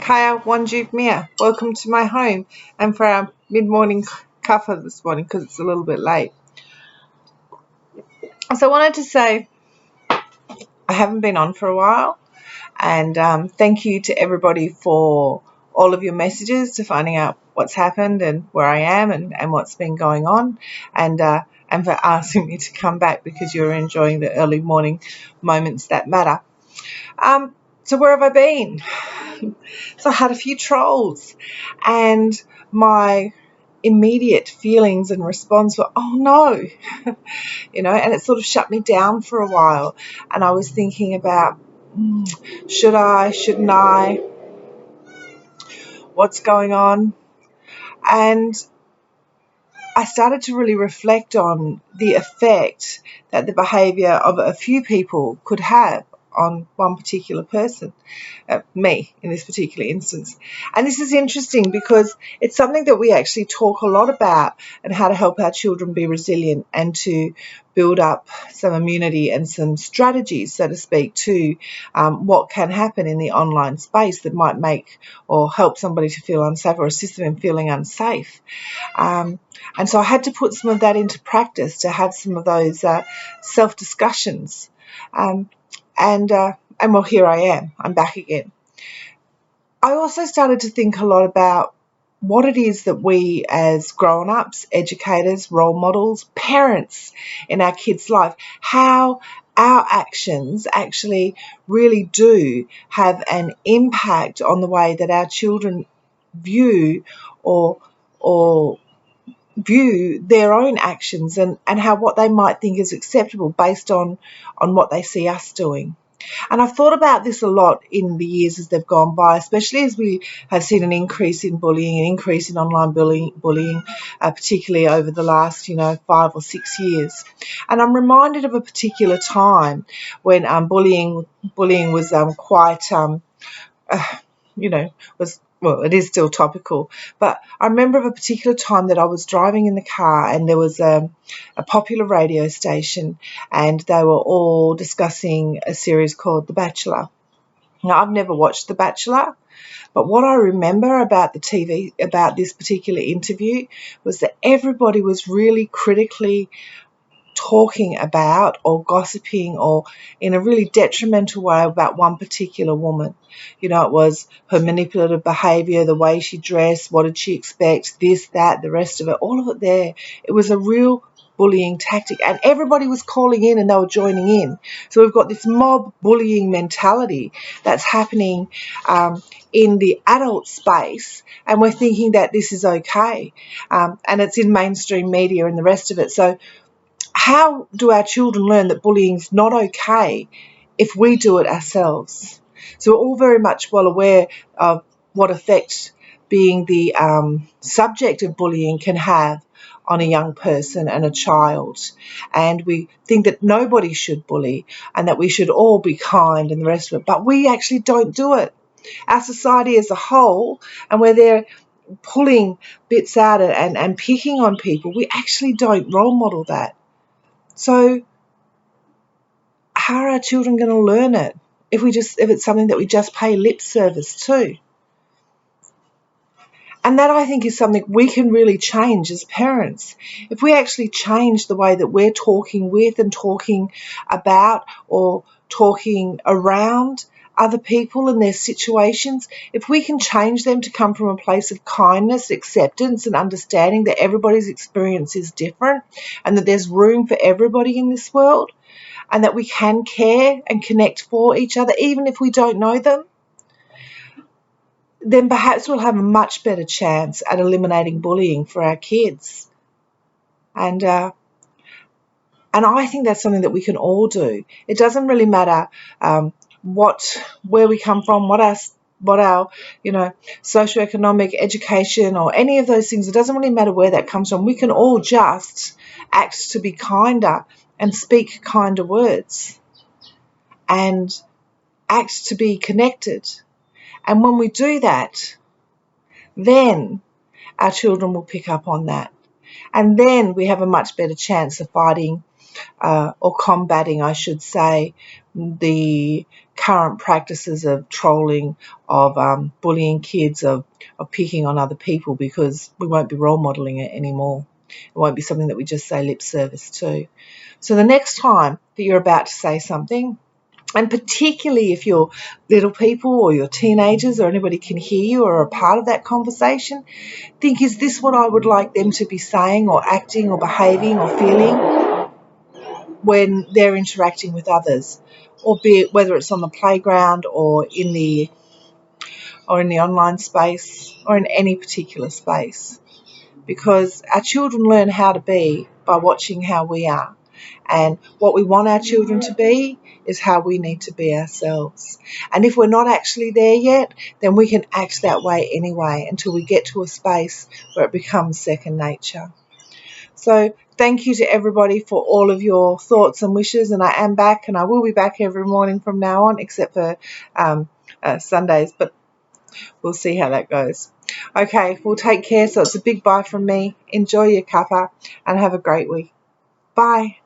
Hiya, Wanjuk Mia. Welcome to my home and for our mid-morning cuffer this morning because it's a little bit late. So I wanted to say I haven't been on for a while and thank you to everybody for all of your messages to finding out what's happened and where I am and what's been going on and for asking me to come back because you're enjoying the early morning moments that matter. So where have I been? So I had a few trolls and my immediate feelings and response were, oh no, and it sort of shut me down for a while. And I was thinking about, should I, shouldn't I, what's going on? And I started to really reflect on the effect that the behaviour of a few people could have on one particular person, me in this particular instance. And this is interesting because it's something that we actually talk a lot about and how to help our children be resilient and to build up some immunity and some strategies, so to speak, to what can happen in the online space that might make or help somebody to feel unsafe or assist them in feeling unsafe. And so I had to put some of that into practice to have some of those self-discussions. And well, here I am. I'm back again. I also started to think a lot about what it is that we as grown-ups, educators, role models, parents in our kids' life, how our actions actually really do have an impact on the way that our children view or view their own actions and how what they might think is acceptable based on what they see us doing. And I've thought about this a lot in the years as they've gone by, especially as we have seen an increase in bullying, an increase in online bullying, particularly over the last, 5 or 6 years. And I'm reminded of a particular time when bullying was quite, well, it is still topical, but I remember of a particular time that I was driving in the car and there was a popular radio station and they were all discussing a series called The Bachelor. Now, I've never watched The Bachelor, but what I remember about the TV, about this particular interview, was that everybody was really critically talking about or gossiping or in a really detrimental way about one particular woman. It was her manipulative behaviour, the way she dressed, what did she expect, this, that, the rest of it, all of it there. It was a real bullying tactic and everybody was calling in and they were joining in. So we've got this mob bullying mentality that's happening in the adult space and we're thinking that this is okay, and it's in mainstream media and the rest of it. So how do our children learn that bullying's not okay if we do it ourselves? So we're all very much well aware of what effect being the subject of bullying can have on a young person and a child. And we think that nobody should bully and that we should all be kind and the rest of it. But we actually don't do it. Our society as a whole, and where they're pulling bits out and picking on people, we actually don't role model that. So how are our children going to learn it if it's something that we just pay lip service to? And that, I think, is something we can really change as parents. If we actually change the way that we're talking with and talking about or talking around other people and their situations, if we can change them to come from a place of kindness, acceptance and understanding that everybody's experience is different and that there's room for everybody in this world and that we can care and connect for each other even if we don't know them, then perhaps we'll have a much better chance at eliminating bullying for our kids. And I think that's something that we can all do. It doesn't really matter where we come from, what our socioeconomic education or any of those things. It doesn't really matter where that comes from. We can all just act to be kinder and speak kinder words and act to be connected. And when we do that, then our children will pick up on that. And then we have a much better chance of fighting or combating, I should say, the current practices of trolling, of bullying kids, of picking on other people, because we won't be role modelling it anymore. It won't be something that we just say lip service to. So the next time that you're about to say something, and particularly if you're little people or your teenagers or anybody can hear you or are a part of that conversation, think, is this what I would like them to be saying or acting or behaving or feeling when they're interacting with others, or be it whether it's on the playground or in the online space or in any particular space. Because our children learn how to be by watching how we are. And what we want our children to be is how we need to be ourselves. And if we're not actually there yet, then we can act that way anyway until we get to a space where it becomes second nature. So thank you to everybody for all of your thoughts and wishes. And I am back, and I will be back every morning from now on, except for Sundays. But we'll see how that goes. Okay, well, take care. So it's a big bye from me. Enjoy your cuppa and have a great week. Bye.